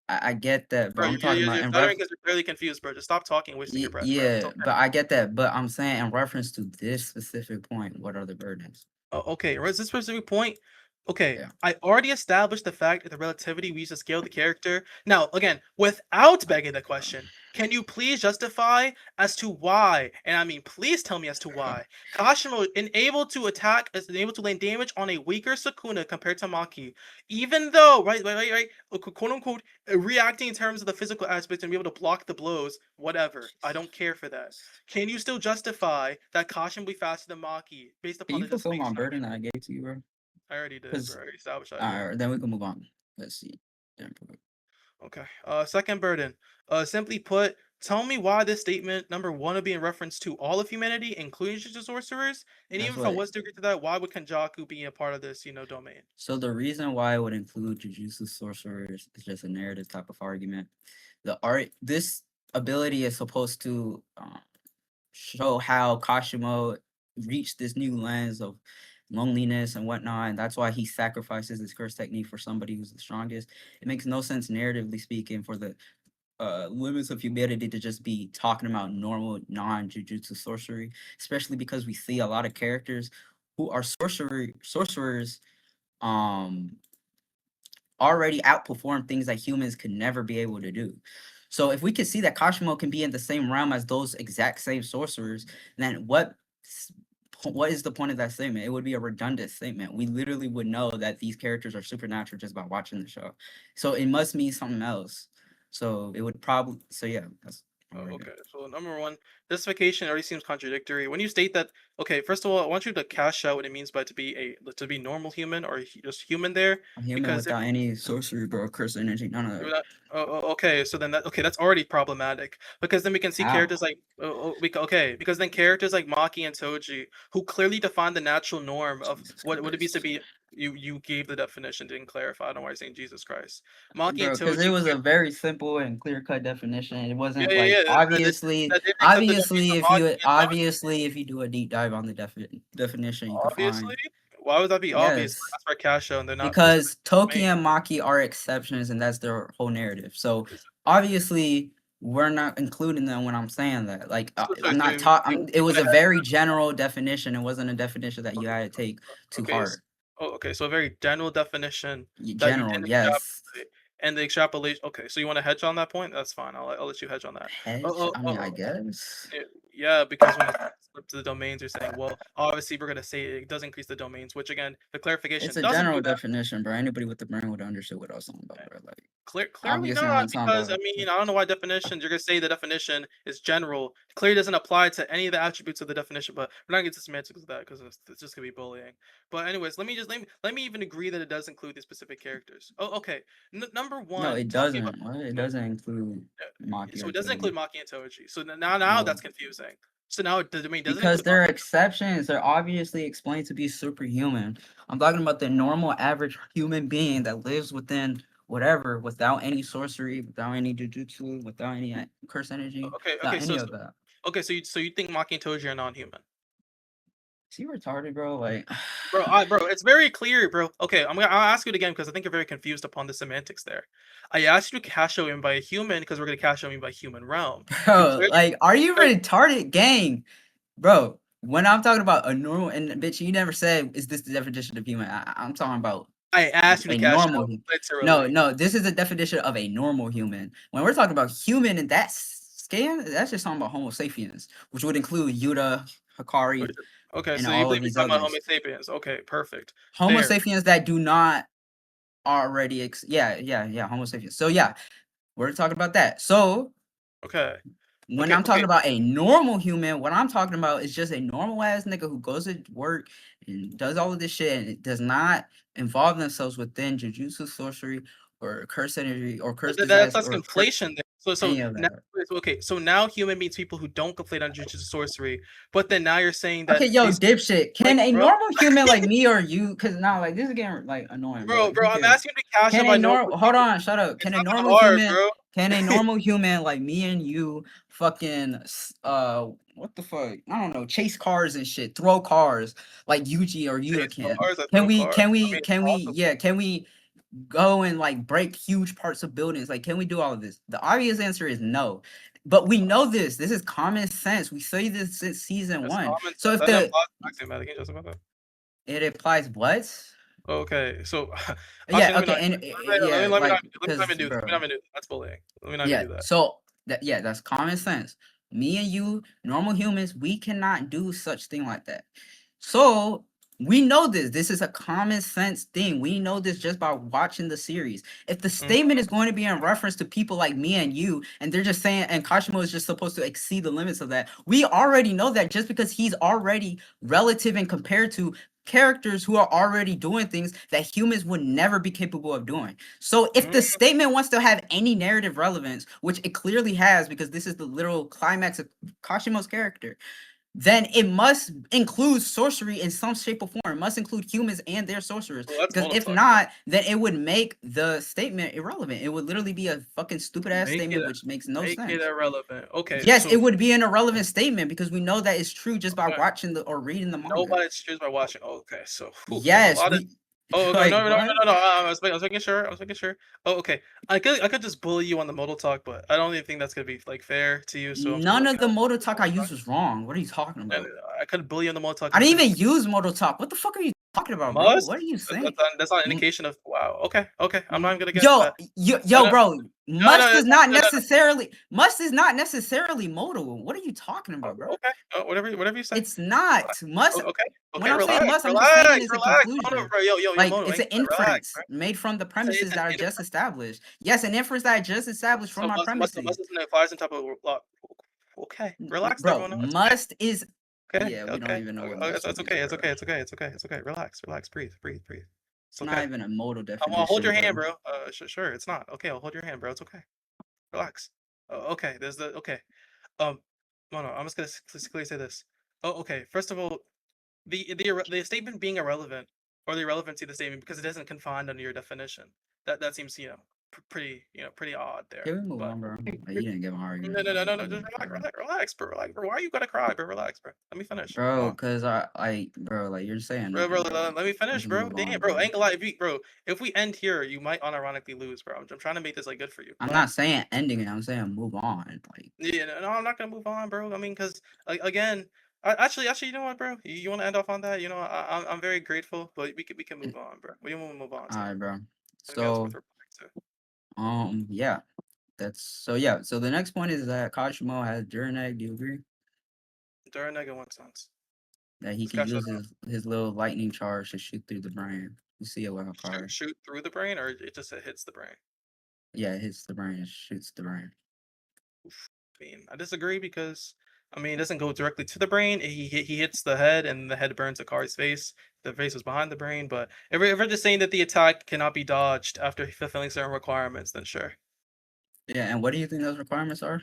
I get that, but Bro, I'm talking about you're in stuttering because you're clearly confused, bro. Just stop talking and wasting your breath. Bro. It's yeah, okay. but I get that. But I'm saying in reference to this specific point, what are the burdens? Oh, okay. Where's this specific point? Okay, Yeah. I already established the fact that the relativity we use to scale the character. Now, again, without begging the question, can you please justify as to why? And I mean, please tell me as to why Kashimo is able to land damage on a weaker Sukuna compared to Maki, even though right, quote unquote, reacting in terms of the physical aspects and be able to block the blows. Whatever, I don't care for that. Can you still justify that Kashimo will be faster than Maki based upon Can you the fulfill my burden that I gave to you, bro? I already did, 'Cause- bro. I already established that. Alright, then we can move on. Let's see. Okay. Second burden. Simply put, tell me why this statement number 1 would be in reference to all of humanity, including Jujutsu sorcerers, and That's even if I what- was to agree to that, why would Kenjaku be a part of this, domain? So the reason why I would include Jujutsu sorcerers is just a narrative type of argument. This ability is supposed to show how Kashimo reached this new lens of loneliness and whatnot, and that's why he sacrifices his curse technique for somebody who's the strongest. It makes no sense narratively speaking for the limits of humanity to just be talking about normal non-jujutsu sorcery, especially because we see a lot of characters who are sorcerers already outperform things that humans could never be able to do. So if we could see that Kashimo can be in the same realm as those exact same sorcerers, then what is the point of that statement? It would be a redundant statement. We literally would know that these characters are supernatural just by watching the show. So it must mean something else. So it would probably, so yeah, Oh, Alright. okay, so number one, justification already seems contradictory. When you state that, okay, first of all, I want you to cash out what it means by to be normal human or just human there, A human because if without any sorcery, bro, curse energy, none of you're that. not, okay, so then that's already problematic because then we can see How? characters like okay, because then characters like Maki and Toji who clearly define the natural norm of Jesus what it means to Christ. be. You gave the definition, didn't clarify. I don't know why you're saying Jesus Christ. Maki and Bro, because Toji. it was a very simple and clear-cut definition. It Yeah, wasn't yeah, like yeah. obviously, That didn't accept the definition of Maki and Toji. if you do a deep dive on the definition, you could Obviously, find why would that be obvious? yes, That's for cash out, and they're not because Toki main. and Maki are exceptions, and that's their whole narrative. So Okay, obviously, we're not including them when I'm saying that. Like so I'm not you talking. It was wanna a very general definition. It wasn't a definition that you had to take to okay, heart. okay, so a very general definition that you General, didn't yes. extrapolate, and the extrapolation. Okay, so you want to hedge on that point? That's fine. I'll let you hedge on that. Hedge. I mean, I guess. Yeah, because when it flips to the domains, you're saying, well, obviously we're gonna say it does increase the domains, which again, the clarification It's a doesn't general do that. definition, bro. Anybody with the brain would understand what I was talking about, bro. Like, Clearly obviously, not, I'm talking because I about. mean, I don't know why definitions. You're gonna say the definition is general. Clearly doesn't apply to any of the attributes of the definition. But we're not gonna get to semantics of that because it's just gonna be bullying. But anyways, let me even agree that it does include these specific characters. Oh, okay. Number one, No, it talking about doesn't. What? It doesn't include Maki so or it doesn't include Toji. Maki and Toji. So now No, that's confusing. So now the domain doesn't because include they're Maki. exceptions. They're obviously explained to be superhuman. I'm talking about the normal, average human being that lives within whatever, without any sorcery, without any jujutsu, without any curse energy, Okay, without okay, any of that. okay, so you think Maki and Toji are non-human? Is he retarded, bro? Like, Bro, it's very clear, bro. Okay, I'll ask you it again because I think you're very confused upon the semantics there. I asked you to cash out in by a human because we're gonna cash out in by human realm. bro, like, are you clearly- retarded, gang? Bro, when I'm talking about a normal, and bitch, you never said, is this the definition of human? I'm talking about I asked you to a cash normal out No, literally. this is the definition of a normal human. When we're talking about human in that scan, that's just talking about Homo sapiens, which would include Yuta, Hikari, Okay, and so you all of believe you're these talking about others. Homo sapiens. Okay, perfect. Homo There. sapiens that do not already, Homo sapiens. So yeah, we're talking about that. So Okay. when Okay, I'm talking okay. about a normal human, what I'm talking about is just a normal ass nigga who goes to work and does all of this shit and it does not involve themselves within jujutsu, sorcery, or curse energy, or curse That's disaster, or conflation there. So any of now, that. okay, so now human means people who don't conflate on jujutsu sorcery, but then now you're saying that Okay, yo, these dipshit. Can a bro, normal human like me or you? Cause now, like, this is getting like annoying, bro. bro, Who I'm cares? asking you to cash Can out a by normal normal? Hold human. on, shut up. It's Can a not that normal hard, human? bro. Can a normal human like me and you fucking what the fuck? I don't know. Chase cars and shit. Throw cars like Yuji or Yuta Chase can. cars, I Can throw we? cars. Can I we? mean, Can we? possible. Yeah. Can we go and like break huge parts of buildings? Like, can we do all of this? The obvious answer is no. But we know this. This is common sense. We say this since season That's 1. common So sense. if That the applies to axiomatic. Can you justify that? it applies what? Okay, so Yeah, actually, let me okay, not. and Let me like, not even because, do that. Let me bro, not even do that. That's bullying. Let me not yeah, even do that. so, that's common sense. Me and you, normal humans, we cannot do such thing like that. So, we know this. This is a common sense thing. We know this just by watching the series. If the statement is going to be in reference to people like me and you, and they're just saying, and Kashimo is just supposed to exceed the limits of that, we already know that just because he's already relative and compared to characters who are already doing things that humans would never be capable of doing. So if the statement wants to have any narrative relevance, which it clearly has because this is the literal climax of Kashimo's character, then it must include sorcery in some shape or form. It must include humans and their sorcerers. Well, because if monofuck. not, then it would make the statement irrelevant. It would literally be a fucking stupid ass statement, which makes no sense. Make it irrelevant. Okay. Yes, so it would be an irrelevant statement because we know that it's true just by Okay. watching or reading the manga. nobody's choose by watching. Okay, so there's a Yes, lot of. we. Oh, okay. Like, No. what? I was making sure. Oh, okay. I could just bully you on the modal talk, but I don't even think that's gonna be like fair to you. So I'm just None of the looking modal talk I used was wrong. What are you talking at- about? I could bully you on the modal talk. I didn't because even use modal talk. What the fuck are you talking about, bro? Must? What are you saying? That's not an indication of wow. Okay. I'm not even gonna get Yo, that. yo, bro. Must is not no. necessarily modal. What are you talking about, bro? Okay. Whatever you say. It's not must. Okay. When I'm Relax. saying must, I'm just saying it's a Relax. conclusion. Mono, bro. Yo, Like Mono, it's an relax, inference bro. made from the It's premises an that are just established. Yes, an inference that I just established from my must premises. isn't applies on top of okay. Relax there, Bro, Mono. It's must is. okay. Yeah, we don't even know what must It's is, okay. bro. It's okay. Relax. Breathe. It's Not okay. even a modal I'll definition. hold your hand, bro. Sure. It's not okay. I'll hold your hand, bro. It's okay. Relax. Okay. There's the okay. No. I'm just gonna clearly say this. Oh, okay. First of all, the statement being irrelevant or the irrelevancy of the statement because it isn't confined under your definition. That seems pretty pretty odd there. Can we move But on, bro? Like, you didn't get my argument. no. Just relax, bro. Like, bro, why are you gonna cry, bro? Relax, bro. Let me finish. Bro, cause bro, like you're saying, Bro, nothing, bro. let me finish, Just bro. move Damn, on, bro. I ain't gonna lie. If we end here, you might unironically lose, bro. I'm trying to make this like good for you. I'm not saying ending it. I'm saying move on. Like, Yeah, no, I'm not gonna move on, bro. I mean, cause like again, actually, you know what, bro? You want to end off on that? You know, I'm very grateful, but we can move on, bro. We want to move on. all right, bro. Anything else So, worth replying yeah, yeah. So the next point is that Kashimo has Jurnek. Do you agree to? During negative 1 sense. that he can use his little lightning charge to shoot through the brain? You see it with a card. Shoot through the brain, or it just hits the brain. Yeah, it hits the brain. It shoots the brain. I mean, I disagree because I mean, it doesn't go directly to the brain. He hits the head, and the head burns the card's face. The face was behind the brain, but if we're just saying that the attack cannot be dodged after fulfilling certain requirements, then sure. Yeah, and what do you think those requirements are?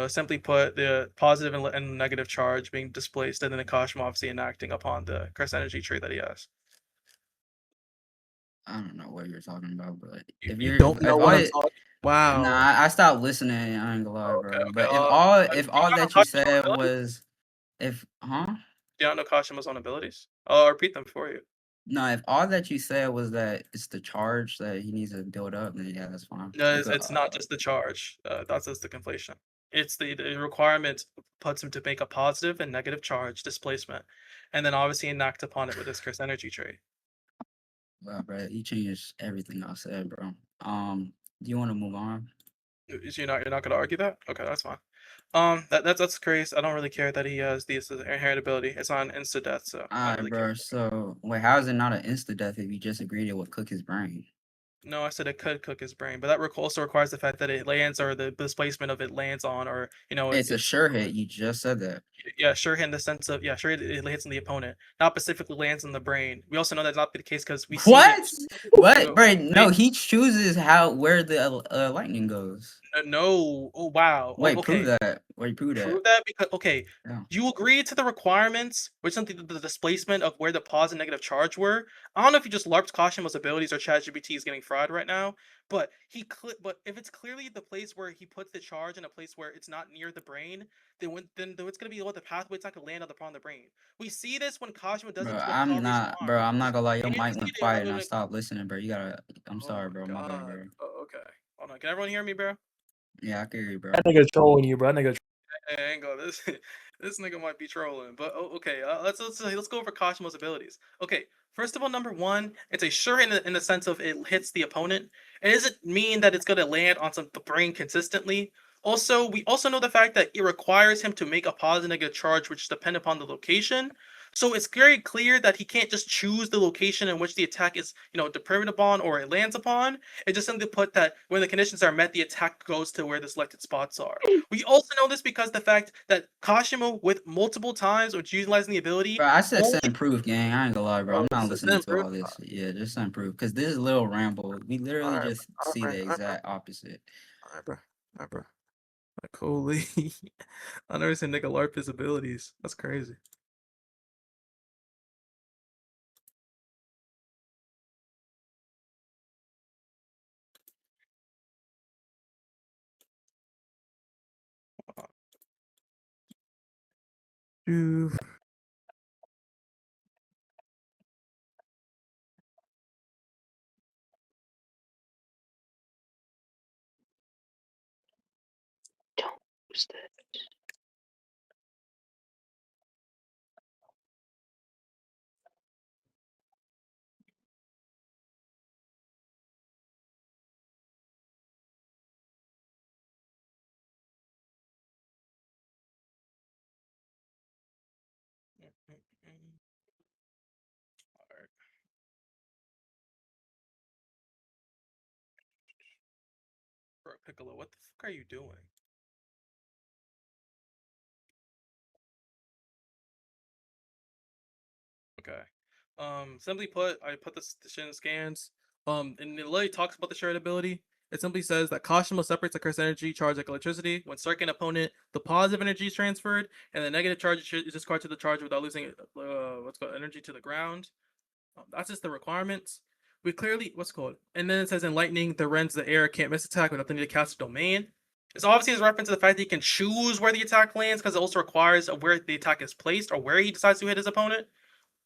Simply put, the positive and negative charge being displaced, and then the Kashima obviously enacting upon the curse energy tree that he has. I don't know what you're talking about, but You if you're don't know if what all I'm talking. Wow. Nah, I stopped listening. I ain't gonna lie, Okay, bro. okay. But if Do you all not know that you Kashima's said abilities? was if Do you not know Kashima's own abilities? I'll repeat them for you. no, if all that you said was that it's the charge that he needs to build up, then yeah, that's fine. No, We could, it's not just the charge. That's just the conflation. It's the requirement puts him to make a positive and negative charge displacement, and then obviously enact upon it with his curse energy tree. well, bro, you changed everything I said, bro. Do you want to move on? You're not gonna argue that? Okay, that's fine. That's crazy. I don't really care that he has the inherent ability. It's not an insta death, so I don't Alright, really bro. care. So wait, how is it not an insta death if you just agreed it would cook his brain? No, I said it could cook his brain, but that also requires the fact that it lands or the displacement of it lands on, or It's a sure hit. You just said that. yeah, sure hit in the sense of sure it hits on the opponent, not specifically lands in the brain. We also know that's not the case because we see What? What, No, bro? No, he chooses where the lightning goes. no. Oh wow. Wait, Okay. prove that. Wait, prove that. Prove that because okay, Yeah. you agree to the requirements, which is the displacement of where the positive and negative charge were. I don't know if you just LARPed Kashima's abilities or ChatGPT is getting fried right now, but but if it's clearly the place where he puts the charge in a place where it's not near the brain, then it's gonna be what the pathway. It's not gonna land on the brain. We see this when Kashima does Bro, it to I'm Akari's not, arm. bro. I'm not gonna lie. Your And mic we went see quiet and I stopped listening, bro. You gotta. I'm Oh sorry, my bro. My bad, bro. Oh, okay. Hold on. Can everyone hear me, bro? Yeah, I can hear you, bro. That nigga trolling you, bro. That nigga. Hey, ain't go. This nigga might be trolling, but okay. Let's go over Kashima's abilities. Okay, first of all, number one, it's a sure in the sense of it hits the opponent. It doesn't mean that it's gonna land on the brain consistently. Also, we also know the fact that it requires him to make a positive negative charge, which depend upon the location. So it's very clear that he can't just choose the location in which the attack is, dependent upon or it lands upon. It just simply put that when the conditions are met, the attack goes to where the selected spots are. We also know this because the fact that Kashimo, with multiple times of utilizing the ability, Bro, I said only send proof, gang. I ain't gonna lie, bro. I'm not listening send to proof. all this. Yeah, just send proof. Cause this is a little ramble. We literally Alright, just see the exact opposite. Alright, bro. Like, holy. I never seen nigga LARP his abilities. That's crazy. Dude. Don't use that. Alright. Bro, Piccolo, what the fuck are you doing? Okay. Simply put, I put this shit in scans. And it literally talks about the shared ability. It simply says that Kashimo separates the cursed energy charge like electricity. When striking an opponent, the positive energy is transferred, and the negative charge is discarded to the charge without losing what's called energy to the ground. That's just the requirements. We clearly what's called, and then it says in lightning, the rends the air can't miss attack without the need to cast a domain. This obviously is a reference to the fact that he can choose where the attack lands because it also requires where the attack is placed or where he decides to hit his opponent.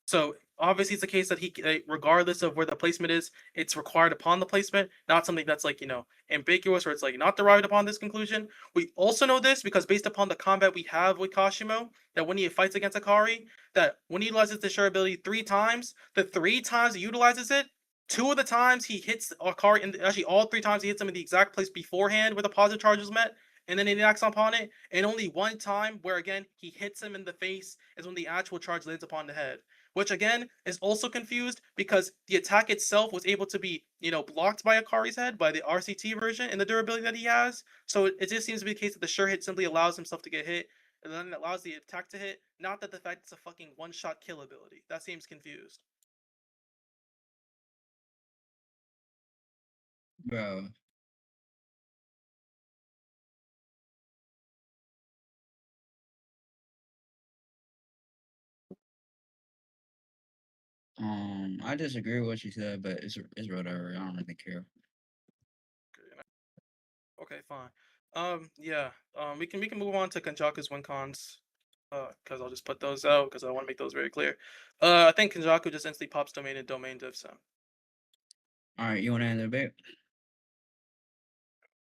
So obviously, it's a case that he, regardless of where the placement is, it's required upon the placement, not something that's like ambiguous or it's like not derived upon this conclusion. We also know this because based upon the combat we have with Kashimo, that when he fights against Akari, that when he utilizes the share ability 3 times, the 3 times he utilizes it, 2 of the times he hits Akari, and actually all 3 times he hits him in the exact place beforehand where the positive charge was met, and then he acts upon it, and only 1 time where again he hits him in the face is when the actual charge lands upon the head. Which again is also confused because the attack itself was able to be, blocked by Akari's head by the RCT version and the durability that he has. So it just seems to be the case that the sure hit simply allows himself to get hit, and then it allows the attack to hit. Not that the fact it's a fucking one-shot kill ability. That seems confused. Bro. I disagree with what you said, but it's whatever. I don't really care. Okay, fine. Yeah. We can move on to Kenjaku's win cons. Because I'll just put those out because I want to make those very clear. I think Kenjaku just instantly pops domain and domain div so. All right, you want to end the debate?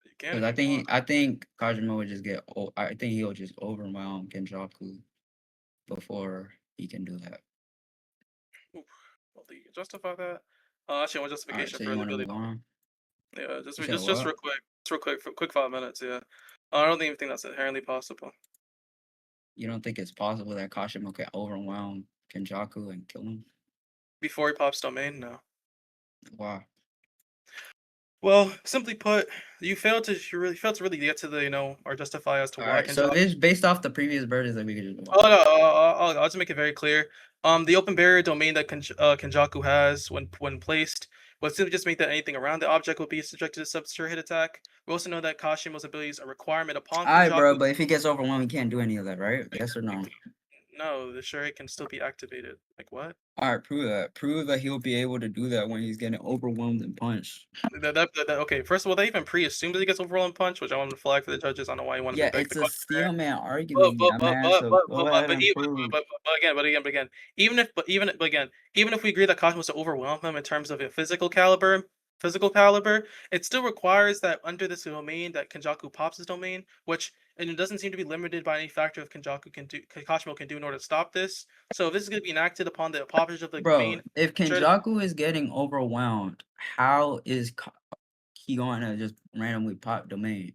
You can Because if you want. I think Kashimo would just I think he'll just overwhelm Kenjaku before he can do that. Oof. Well, do you justify that? Actually, one All right, justification so for you the want to ability. move on? Yeah, You said just what? real quick, for quick 5 minutes. Yeah, I don't even think that's inherently possible. You don't think it's possible that Kashimo can overwhelm Kenjaku and kill him? Before he pops domain, no. Why? Well, simply put, you failed to really get to the or justify as to All why right, so Kenjaku. this based off the previous versions that we could just move Oh on. no, I'll just make it very clear. The open barrier domain that Kenjaku has when placed would simply just make that anything around the object will be subjected to sub-sure hit attack. We also know that Kashimo's abilities are a requirement upon All right, bro, Kenjaku. but if he gets overwhelmed, he can't do any of that, right? Yes or no? No, the sure hit can still be activated. Like what? All right, prove that. Prove that he'll be able to do that when he's getting overwhelmed and punched. Okay, first of all, they even pre-assumed that he gets overwhelmed punch, which I want to flag for the judges. I don't know why you want to Yeah, beg the it's a question there. steel man argument, man. So go ahead and prove. But again, even if we agree that Cosmos to overwhelm him in terms of a physical caliber, it still requires that under this domain that Kenjaku pops his domain, and it doesn't seem to be limited by any factor of Kashimo can do in order to stop this. So if this is going to be enacted upon the poppage of the Bro, domain, if sure, Kenjaku is getting overwhelmed, how is he going to just randomly pop domain?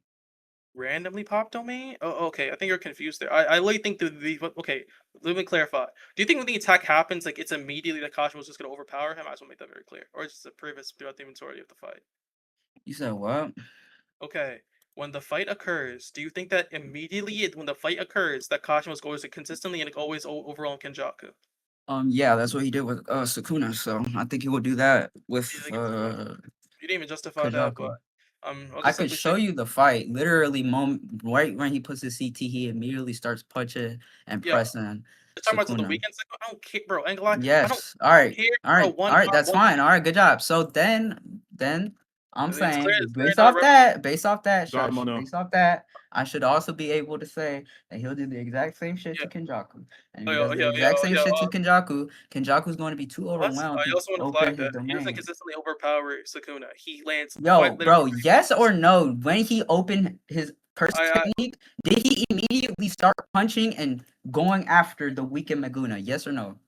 randomly pop domain? Oh, okay. I think you're confused there. I really think okay. Let me clarify. Do you think when the attack happens, like it's immediately that Kashimo's just gonna overpower him? I just want to make that very clear, or it's just a previous throughout the inventory of the fight. You said what? Okay. When the fight occurs, do you think that immediately when the fight occurs, that Kashimo's going to consistently and always overwhelm Kenjaku? Yeah, that's what he did with Sukuna. So I think he will do that with You didn't even justify that, but Kenjaku. I'll I just could simply show say, you the fight. Literally, right when he puts his CT, he immediately starts punching and yeah. pressing You're talking about the Sukuna. weekend cycle. I don't care, bro. I don't Yes. All right. care All right. about one All right. part. That's fine. All right. Good job. So then I'm It's saying clear not a reference. based off that, Got him shush, on based off that, I should also be able to say that he'll do the exact same shit Yeah. to Kenjaku. And if Oh, he yeah, does the yeah, exact same yeah. shit to Kenjaku's going to be too What? overwhelmed I to also want to open flag his that he doesn't domain. consistently overpower Sukuna. He lands Yo, quite bro, literally. yes or no? When he opened his cursed I technique, did he immediately start punching and going after the weakened Maguna? Yes or no?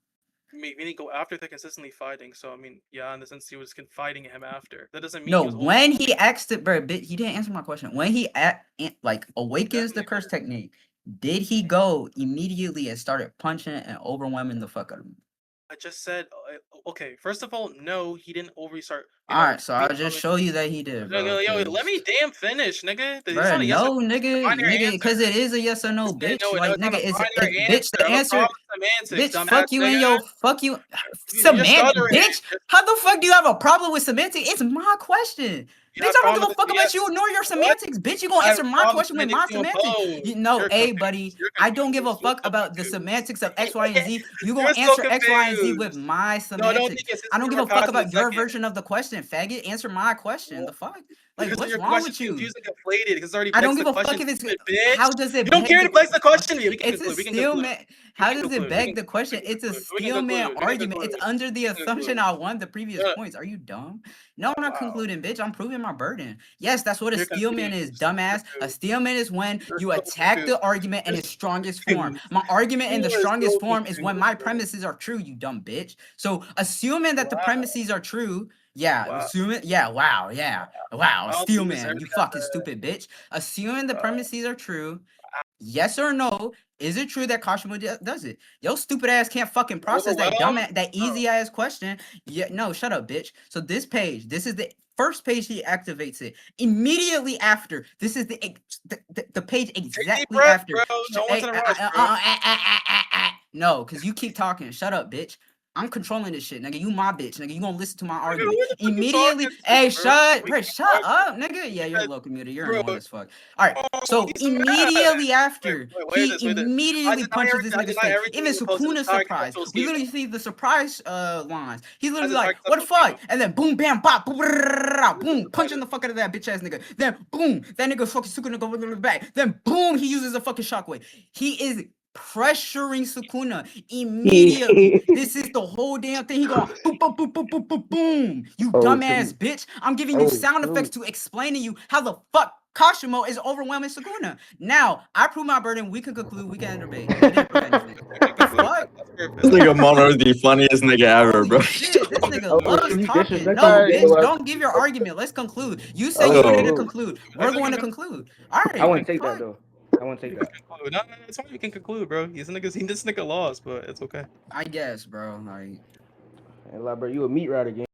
meaning go after they're consistently fighting. So I mean, yeah, in the sense he was fighting him after. That doesn't mean No, he was when overwhelmed. he asked it, bro, he didn't answer my question. When he awakens the Definitely curse did. technique, Did he go immediately and started punching and overwhelming the fuck out of him? I just said, okay. First of all, no, he didn't restart. All right, so I'll just show you that he did, bro. Yo, let me damn finish, nigga. It's Bro, not a yes or no, nigga, because it is a yes or no, bitch. No, Like, it's not nigga, a it's binary bitch. The answer, semantics, bitch. dumbass Fuck you and nigga. your fuck you. You're Semantic, stuttering. bitch. How the fuck do you have a problem with semantics? It's my question. You Bitch, have I don't give a problem fuck with about CS? you. Ignore your What? semantics, bitch. You gonna I have answer my problem question with my semantics to semantics. impose. You know, You're hey, confused. buddy, You're I don't give a confused. You're fuck so about the confused. semantics of X, Y, and Z. You You're gonna so answer X, Y, and Z with confused. my No, semantics. don't think it's I don't give we're a fuck past the about your second. version of the question, faggot. Answer my question. The fuck? Like, Because what's your wrong question's with you? confused and conflated. Because it's already I don't begs give the a fuck question, if it's stupid bitch. how does it You don't beg care the to flex the question. We can it's conclude. a We can conclude. steelman. How does it conclude. beg the question? It's a steelman argument. It's under the assumption I won the previous points. Are you dumb? No, I'm not concluding, bitch. I'm proving my burden. Yes, that's what a steelman is, dumbass. A steelman is when you attack the argument in its strongest form. My argument in the strongest form is when my premises are true, you dumb bitch. So assuming that the premises are true, assuming, steelman, you fucking stupid bitch. Assuming the premises are true, yes or no, is it true that KASHIMO does it? Yo, stupid ass can't fucking process that easy ass question. Yeah, no, shut up, bitch. So this page, this is the first page he activates it. Immediately after, this is the page exactly after. Bro, no one's in a rush, bro. No, because you keep talking. Shut up, bitch. I'm controlling this shit, nigga. You my bitch, nigga. You gonna listen to my argument. Immediately, hey, shut up, nigga. Yeah, you're a local commuter. You're annoying as fuck. All right, so immediately after, he immediately punches this nigga's face. Even Sukuna's surprised. We literally see the surprise lines. He's literally like, what the fuck? And then boom, bam, bop, boom, punching the fuck out of that bitch ass nigga. Then boom, that nigga fucking Sukuna go back. Then boom, he uses a fucking shockwave. He is pressuring Sukuna immediately. This is the whole damn thing. He going boom, boom, boom, boom, boom, boom, boom. You dumbass bitch. I'm giving you sound effects to explain to you how the fuck KASHIMO is overwhelming Sukuna. Now, I prove my burden. We can conclude. We can end debate. We didn't prove anything. The fuck? This nigga Mono is the funniest nigga ever, bro. Shit, this nigga loves talking. No, bitch, don't give your argument. Let's conclude. You say you wanted to conclude. We're going to conclude. All right. I wouldn't take that though. I won't take that. No, it's fine. We can conclude, bro. This nigga lost, but it's okay. I guess, bro. Like, Hey, bro, you a meat rider game.